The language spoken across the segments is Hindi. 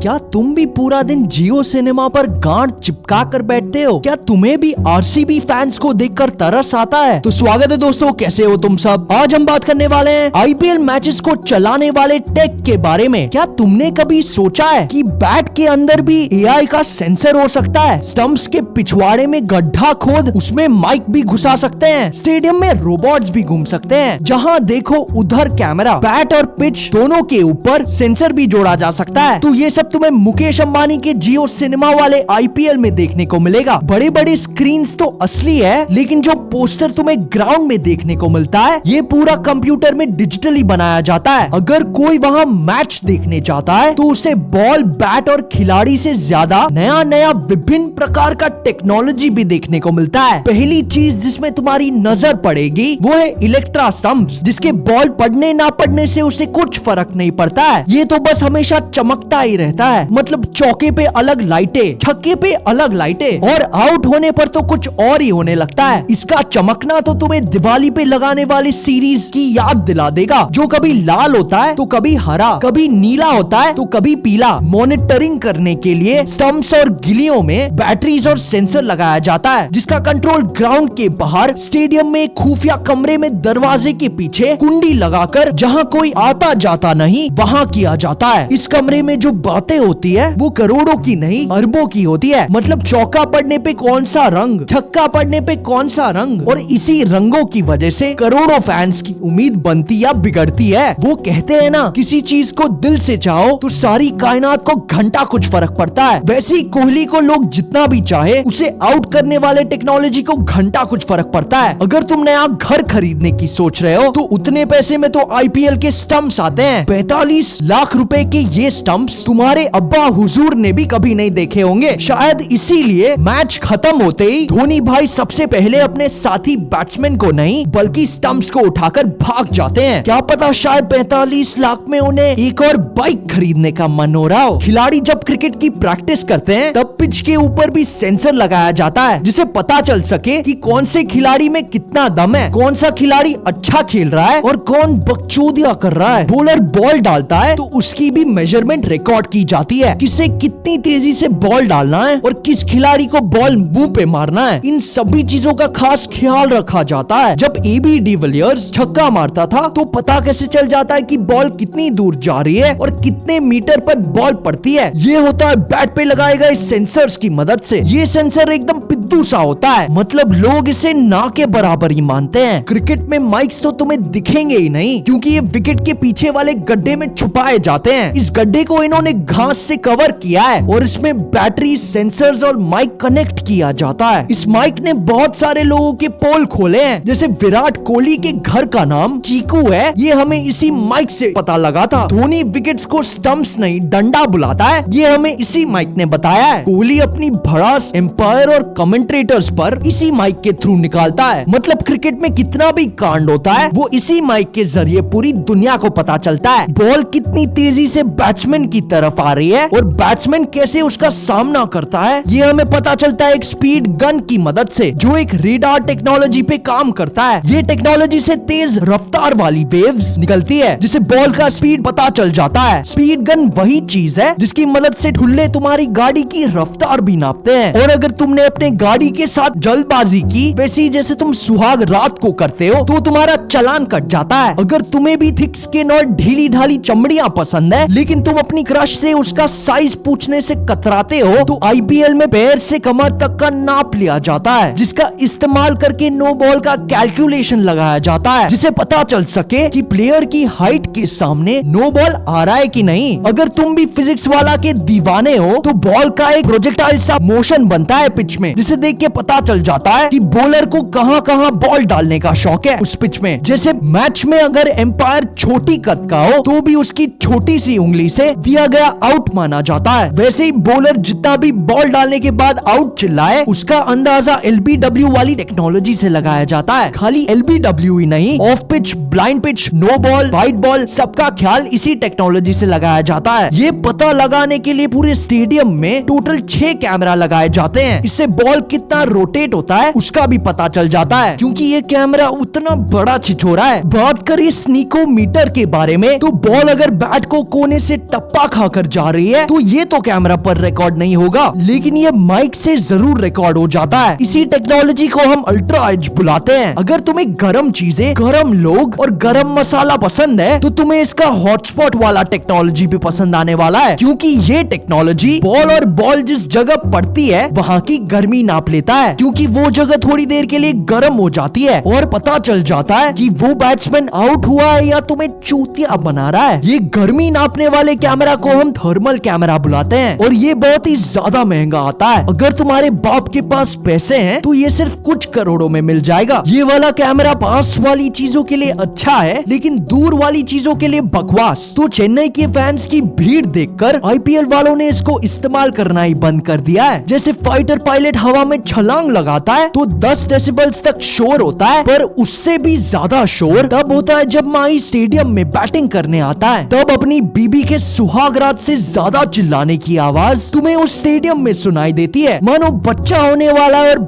क्या तुम भी पूरा दिन जियो सिनेमा पर गांठ चिपका कर बैठते हो? क्या तुम्हें भी आरसीबी फैंस को देखकर तरस आता है? तो स्वागत है दोस्तों, कैसे हो तुम सब। आज हम बात करने वाले हैं आईपीएल मैचेस को चलाने वाले टेक के बारे में। क्या तुमने कभी सोचा है कि बैट के अंदर भी एआई का सेंसर हो सकता है? स्टंप्स के पिछवाड़े में गड्ढा खोद उसमें माइक भी घुसा सकते हैं। स्टेडियम में रोबोट्स भी घूम सकते हैं। जहां देखो उधर कैमरा, बैट और पिच दोनों के ऊपर सेंसर भी जोड़ा जा सकता है। तो ये सब तुम्हें मुकेश अंबानी के जियो सिनेमा वाले आईपीएल में देखने को मिलेगा। बड़े बड़े स्क्रीन्स तो असली है, लेकिन जो पोस्टर तुम्हें ग्राउंड में देखने को मिलता है ये पूरा कंप्यूटर में डिजिटली बनाया जाता है। अगर कोई वहां मैच देखने जाता है तो उसे बॉल, बैट और खिलाड़ी से ज्यादा नया नया विभिन्न प्रकार का टेक्नोलॉजी भी देखने को मिलता है। पहली चीज जिसमें तुम्हारी नजर पड़ेगी वो है इलेक्ट्रा स्टंप्स, जिसके बॉल पड़ने ना पड़ने से उसे कुछ फर्क नहीं पड़ता है। ये तो बस हमेशा चमकता ही रहता है। मतलब चौके पे अलग लाइटें, छक्के पे अलग लाइटें और आउट होने पर तो कुछ और ही होने लगता है। इसका चमकना तो तुम्हें दिवाली पे लगाने वाली सीरीज की याद दिला देगा, जो कभी लाल होता है तो कभी हरा, कभी नीला होता है तो कभी पीला। मॉनिटरिंग करने के लिए स्टंप्स और गिलियों में बैटरीज और सेंसर लगाया जाता है, जिसका कंट्रोल ग्राउंड के बाहर स्टेडियम में खुफिया कमरे में दरवाजे के पीछे कुंडी लगाकर, जहां कोई आता जाता नहीं, वहां किया जाता है। इस कमरे में जो बातें होती है वो करोड़ों की नहीं अरबों की होती है। मतलब चौका पड़ने पे कौन सा रंग, छक्का पड़ने पे कौन सा रंग, और इसी रंगों की वजह से करोड़ों फैंस की उम्मीद बनती या बिगड़ती है। वो कहते हैं ना, किसी चीज को दिल से चाहो तो सारी कायनात को घंटा कुछ फर्क पड़ता है। वैसे ही कोहली को लोग जितना भी चाहे उसे आउट करने वाले टेक्नोलॉजी को घंटा कुछ फर्क पड़ता है। अगर तुम नया घर खरीदने की सोच रहे हो तो उतने पैसे में तो आईपीएल के स्टंप्स आते हैं। 45 लाख रुपए के ये स्टंप्स तुम्हारे अब्बा हुजूर ने भी कभी नहीं देखे होंगे। शायद इसीलिए मैच खत्म होते ही धोनी भाई सबसे पहले अपने साथी बैट्समैन को नहीं बल्कि स्टंप्स को उठाकर भाग जाते हैं। क्या पता शायद 45 लाख में उन्हें एक और बाइक खरीदने का मन हो रहा हो। खिलाड़ी जब क्रिकेट की प्रैक्टिस करते हैं तब पिच के ऊपर भी सेंसर लगाया जाता है, जिसे पता चल सके कि कौन से खिलाड़ी में कितना दम है, कौन सा खिलाड़ी अच्छा खेल रहा है और कौन बकचोदिया कर रहा है। बॉलर बॉल डालता है तो उसकी भी मेजरमेंट रिकॉर्ड की जाती है, किसे कितनी तेजी से बॉल डालना है और किस खिलाड़ी को बॉल मुंह पे मारना है। इन सभी चीजों का खास ख्याल रखा जाता है। जब एबी डिविलियर्स छक्का मारता था तो पता कैसे चल जाता है कि बॉल कितनी दूर जा रही है और कितने मीटर पर बॉल पड़ती है। ये होता है बैट पे लगाए गए सेंसर्स की मदद से। ये सेंसर एकदम पिद्दू सा होता है, मतलब लोग इसे ना के बराबर ही मानते हैं। क्रिकेट में माइक्स तो तुम्हें दिखेंगे ही नहीं, क्योंकि ये विकेट के पीछे वाले गड्ढे में छुपाए जाते हैं। इस गड्ढे को इन्होंने घास से कवर किया है और इसमें बैटरी, सेंसर्स और माइक कनेक्ट किया जाता है। इस माइक ने बहुत सारे लोगों के पोल खोले हैं। जैसे विराट कोहली के घर का नाम चीकू है, ये हमें इसी माइक से पता लगा था। धोनी विकेट्स को स्टंप्स नहीं डंडा बुलाता है, ये हमें इसी माइक ने बताया है। कोहली अपनी भड़ास एम्पायर और कमेंट्रेटर्स पर इसी माइक के थ्रू निकालता है। मतलब क्रिकेट में कितना भी कांड होता है वो इसी माइक के जरिए पूरी दुनिया को पता चलता है। बॉल कितनी तेजी से बैट्समैन की तरफ आ रही है और बैट्समैन कैसे उसका सामना करता है, ये हमें पता चलता है एक स्पीड गन की मदद से, जो एक रेडार टेक्नोलॉजी पे काम करता है। ये टेक्नोलॉजी से तेज रफ्तार वाली वेव्स निकलती है, जिसे बॉल का स्पीड पता चल जाता है। स्पीड गन वही चीज है जिसकी मदद से ठुल्ले तुम्हारी गाड़ी की रफ्तार भी नापते हैं। और अगर तुमने अपने गाड़ी के साथ जल्दबाजी की, वैसी जैसे तुम सुहाग रात को करते हो, तो तुम्हारा चालान कट जाता है। अगर तुम्हें भी थिक स्किन और ढीली ढाली चमड़ियां पसंद है, लेकिन तुम अपनी क्रश से उसका साइज पूछने से कतराते हो, तो आईपीएल में पैर से कमर तक का नाप लिया जाता है, जिसका इस्तेमाल करके नो बॉल का कैलकुलेशन लगाया जाता है, जिसे पता चल सके कि प्लेयर की हाइट के सामने नो बॉल आ रहा है कि नहीं। अगर तुम भी फिजिक्स वाला के दीवाने हो तो बॉल का एक प्रोजेक्टाइल सा मोशन बनता है पिच में, जिसे देख के पता चल जाता है कि बॉलर को कहां कहां बॉल डालने का शौक है उस पिच में। जैसे मैच में अगर एम्पायर छोटी कद का हो तो भी उसकी छोटी सी उंगली से दिया गया आउट माना जाता है। वैसे ही बॉलर जितना भी बॉल डालने के बाद आउट चिल्लाए, उसका अंदाजा एलबीडब्ल्यू वाली टेक्नोलॉजी से लगाया जाता है। खाली एलबीडब्ल्यू ही नहीं, off pitch, blind pitch, no ball, wide ball, सबका ख्याल इसी टेक्नोलॉजी से लगाया जाता है। ये पता लगाने के लिए पूरे स्टेडियम में टोटल 6 कैमरा लगाए जाते हैं। इससे बॉल कितना रोटेट होता है उसका भी पता चल जाता है, क्योंकि क्योंकि ये कैमरा उतना बड़ा छिछोरा है। बात करें स्नीकोमीटर के बारे में तो बॉल अगर बैट को कोने से टप्पा खाकर जा रही है तो ये तो कैमरा पर रिकॉर्ड नहीं होगा, लेकिन ये माइक से जरूर रिकॉर्ड हो जाता है। इसी टेक्नोलॉजी को हम अल्ट्रा एज बुलाते हैं। अगर तुम्हें गर्म चीजें, गर्म लोग और गर्म मसाला पसंद है तो तुम्हें इसका हॉटस्पॉट वाला टेक्नोलॉजी भी पसंद आने वाला है, क्योंकि ये टेक्नोलॉजी बॉल जिस जगह पड़ती है वहाँ की गर्मी नाप लेता है, क्योंकि वो जगह थोड़ी देर के लिए गर्म हो जाती है और पता चल जाता है कि वो बैट्समैन आउट हुआ है या तुम्हें चूतिया बना रहा है। ये गर्मी नापने वाले कैमरा को हम थर्मल कैमरा बुलाते हैं और ये बहुत ही ज्यादा महंगा आता है। अगर तुम्हारे बाप के पास पैसे हैं तो ये सिर्फ कुछ करोड़ों में मिल जाएगा। ये वाला कैमरा पास वाली चीजों के लिए अच्छा है लेकिन दूर वाली चीजों के लिए बकवास। तो चेन्नई के फैंस की भीड़ देखकर आईपीएल वालों ने इसको इस्तेमाल करना ही बंद कर दिया है। जैसे फाइटर पायलट हवा में छलांग लगाता है तो 10 डेसिबल्स तक शोर होता है, पर उससे भी ज्यादा शोर तब होता है जब माही स्टेडियम में बैटिंग करने आता है। तब अपनी बीबी के सुहागरात से ज्यादा चिल्लाने की आवाज तुम्हें उस स्टेडियम में सुनाई देती है, मानो बच्चा होने वाला है और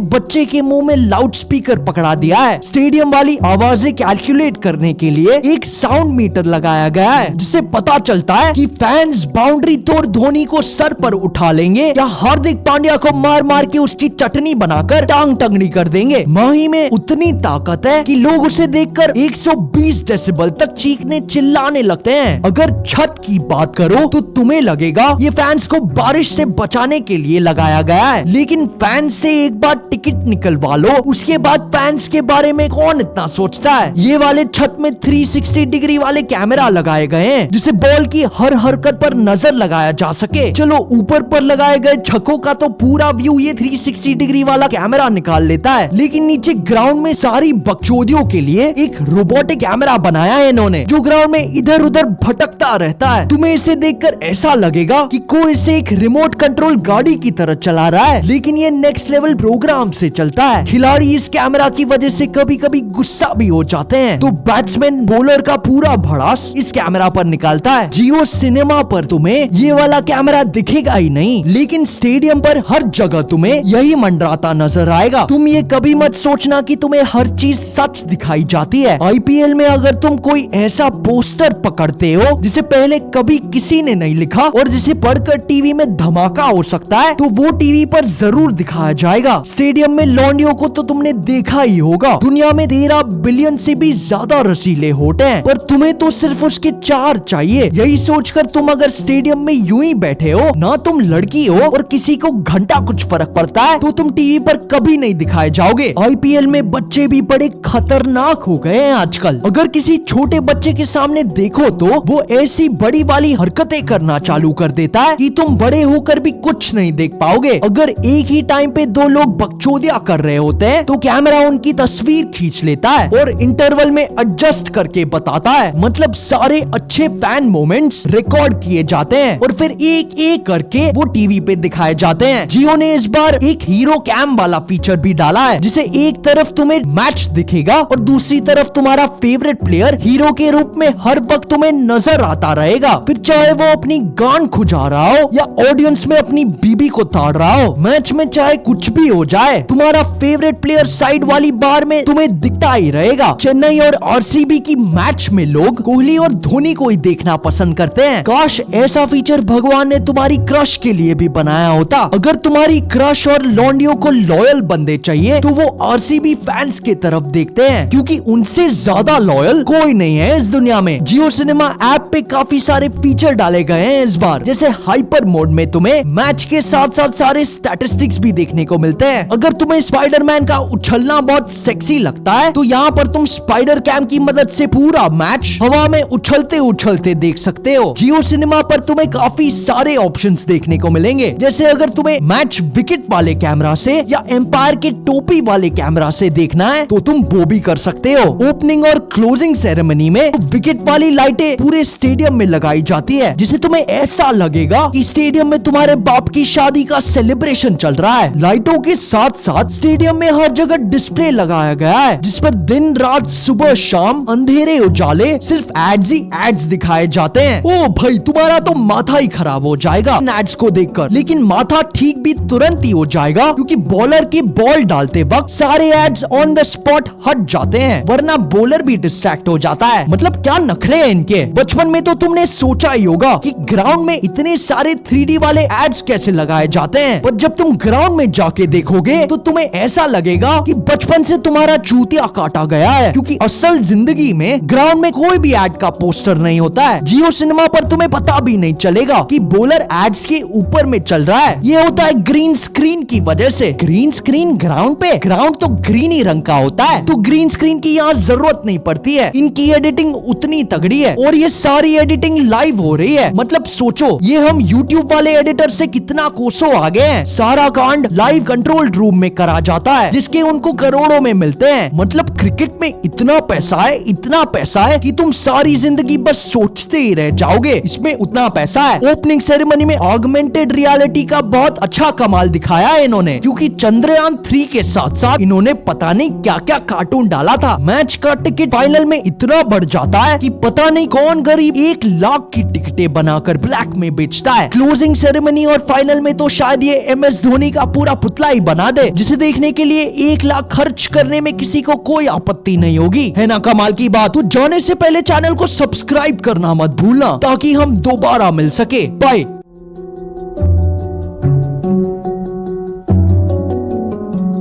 बच्चे के मुंह में लाउड स्पीकर पकड़ा दिया है। स्टेडियम वाली आवाजें कैलकुलेट करने के लिए एक साउंड मीटर लगाया गया है, जिससे पता चलता है कि फैंस बाउंड्री तोड़ धोनी को सर पर उठा लेंगे या हार्दिक पांड्या को मार मार के उसकी चटनी बनाकर टांग टंगड़ी कर देंगे। माही में उतनी ताकत है कि लोग उसे देखकर 120 डेसिबल तक चीखने चिल्लाने लगते हैं। अगर छत की बात करो तो तुम्हें लगेगा ये फैंस को बारिश से बचाने के लिए लगाया गया है, लेकिन फैंस से एक बार टिकट निकलवा लो, उसके बाद फैंस के बारे में कौन इतना सोचता है। ये वाले छत में 360 डिग्री वाले कैमरा लगाए गए हैं, जिसे बॉल की हर हरकत पर नजर लगाया जा सके। चलो ऊपर पर लगाए गए छक्कों का तो पूरा व्यू ये 360 डिग्री वाला कैमरा निकाल लेता है, लेकिन नीचे ग्राउंड में सारी बकचोदियों के लिए एक रोबोटिक कैमरा बनाया है इन्होंने, जो ग्राउंड में इधर उधर भटकता रहता है। तुम्हें इसे देखकर ऐसा लगेगा कि कोई इसे एक रिमोट कंट्रोल गाड़ी की तरह चला रहा है, लेकिन ये नेक्स्ट लेवल प्रोग्राम से चलता है। खिलाड़ी इस कैमरा की वजह से कभी कभी गुस्सा भी हो जाते हैं, तो बैट्समैन बॉलर का पूरा भड़ास इस कैमरा पर निकालता है। जियो सिनेमा पर तुम्हें ये वाला कैमरा दिखेगा ही नहीं, लेकिन स्टेडियम पर हर जगह तुम्हें यही मंडराता नजर आएगा। तुम ये कभी मत सोचना कि तुम्हें हर चीज सच दिखाई जाती है। आईपीएल में अगर तुम कोई ऐसा पोस्टर पकड़ते हो जिसे पहले कभी किसी ने नहीं लिखा और जिसे पढ़कर टीवी में धमाका हो सकता है, तो वो टीवी पर जरूर दिखाया जाएगा। स्टेडियम में लौंडियों को तो तुमने देखा ही होगा। दुनिया में 13 बिलियन से भी ज्यादा रसीले होठ हैं, पर तुम्हें तो सिर्फ उसके 4 चाहिए। यही सोचकर तुम अगर स्टेडियम में यूं ही बैठे हो, ना तुम लड़की हो और किसी को घंटा कुछ फर्क पड़ता है, तो तुम टीवी पर कभी नहीं दिखाए जाओगे। आईपीएल में बच्चे भी बड़े खतरनाक हो गए हैं आजकल। अगर किसी छोटे बच्चे के सामने देखो तो वो ऐसी बड़ी वाली हरकतें करना चालू कर देता है कि तुम बड़े होकर भी कुछ नहीं देख पाओगे। अगर एक ही टाइम पे 2 लोग बकचोदिया कर रहे होते हैं तो कैमरा उनकी तस्वीर खींच लेता है और इंटरवल में एडजस्ट करके बताता है। मतलब सारे अच्छे फैन मोमेंट्स रिकॉर्ड किए जाते हैं और फिर एक एक करके वो टीवी पे दिखाए जाते हैं। जियो ने इस बार एक हीरो कैम वाला फीचर भी डाला है, जिसे एक तरफ तुम्हें मैच दिखेगा और दूसरी तरफ तुम्हारा फेवरेट प्लेयर हीरो के रूप में हर वक्त तुम्हें नजर आता रहेगा। फिर चाहे वो अपनी गांड खुजा रहा हो या ऑडियंस में अपनी बीबी को ताड़ रहा हो, मैच में चाहे कुछ भी हो जाए, तुम्हारा फेवरेट प्लेयर साइड वाली बार में तुम्हें दिखता ही रहेगा। चेन्नई और आरसीबी की मैच में लोग कोहली और धोनी को ही देखना पसंद करते हैं। काश ऐसा फीचर भगवान ने तुम्हारी क्रश के लिए भी बनाया होता। अगर तुम्हारी क्रश और लौंडियों को लॉयल बंदे चाहिए तो वो आरसीबी फैंस की तरफ देखते हैं, क्योंकि उनसे ज्यादा लॉयल कोई नहीं है इस दुनिया में। जियो सिनेमा ऐप पे काफी सारे फीचर डाले गए हैं इस बार, जैसे हाइपर मोड में तुम्हें मैच के साथ साथ सारे स्टैटिस्टिक्स भी देखने को मिलते हैं। अगर तुम्हें स्पाइडरमैन का उछलना बहुत सेक्सी लगता है तो यहाँ पर तुम स्पाइडर कैम की मदद से पूरा मैच हवा में उछलते उछलते देख सकते हो। जियो सिनेमा पर तुम्हें काफी सारे ऑप्शंस देखने को मिलेंगे, जैसे अगर तुम्हें मैच विकेट वाले कैमरा से या एम्पायर के टोपी वाले कैमरा से देखना है तो तुम वो भी कर सकते हो। ओपनिंग और क्लोजिंग सेरेमनी में विकेट वाली लाइटें पूरे स्टेडियम में लगाई जाती है, जिसे तुम्हें ऐसा लगेगा कि स्टेडियम में तुम्हारे बाप की शादी का सेलिब्रेशन चल रहा है। लाइटों के साथ साथ स्टेडियम में हर जगह डिस्प्ले लगाया गया है, जिस पर दिन रात सुबह शाम अंधेरे उजाले सिर्फ एड्स ही एड्स दिखाए जाते हैं। ओ भाई, तुम्हारा तो माथा ही खराब हो जाएगा इन एड्स को देखकर। लेकिन माथा ठीक भी तुरंत ही हो जाएगा, क्योंकि बॉलर के बॉल डालते वक्त सारे एड्स ऑन द स्पॉट हट जाते हैं, वरना बॉलर भी डिस्ट्रैक्ट हो जाता है। मतलब क्या नखरे हैं इनके। बचपन में तो तुमने सोचा ही होगा कि ग्राउंड में इतने सारे 3D वाले एड्स कैसे लगाए जाते हैं, पर जब तुम ग्राउंड में जाके देखोगे तो तुम्हें ऐसा लगेगा कि बचपन से तुम्हारा चूतिया काटा गया है, क्योंकि असल जिंदगी में ग्राउंड में कोई भी एड का पोस्टर नहीं होता है। जियो सिनेमा पर तुम्हें पता भी नहीं चलेगा कि बॉलर एड्स के ऊपर में चल रहा है। ये होता है ग्रीन स्क्रीन की वजह से। ग्रीन स्क्रीन ग्राउंड पे, ग्राउंड तो ग्रीन ही रंग का होता है, तो ग्रीन स्क्रीन की यहाँ जरूरत नहीं पड़ती है। इनकी एडिटिंग उतनी तगड़ी है और ये सारी एडिटिंग लाइव हो रही है। मतलब सोचो, ये हम यूट्यूब वाले एडिटर से कितना कोसों आगे हैं। सारा कांड लाइव कंट्रोल रूम में करा जाता है, जिसके उनको करोड़ों में मिलते हैं। मतलब क्रिकेट में इतना पैसा है, इतना पैसा है कि तुम सारी जिंदगी बस सोचते ही रह जाओगे, इसमें उतना पैसा है। ओपनिंग सेरेमनी में ऑगमेंटेड रियलिटी का बहुत अच्छा कमाल दिखाया है इन्होंने, क्योंकि चंद्रयान 3 के साथ साथ इन्होंने पता नहीं क्या क्या कार्टून डाला था। मैच का टिकट फाइनल में इतना बढ़ जाता है कि पता नहीं कौन गरीब 1 लाख की टिकटें बनाकर ब्लैक में बेचता है। क्लोजिंग सेरेमनी और फाइनल में तो शायद ये MS धोनी का पूरा पुतला ही बना दे, जिसे देखने के लिए 1 लाख खर्च करने में किसी को कोई आपत्ति नहीं होगी। है ना कमाल की बात। तो जाने से पहले चैनल को सब्सक्राइब करना मत भूलना, ताकि हम दोबारा मिल सके। बाय।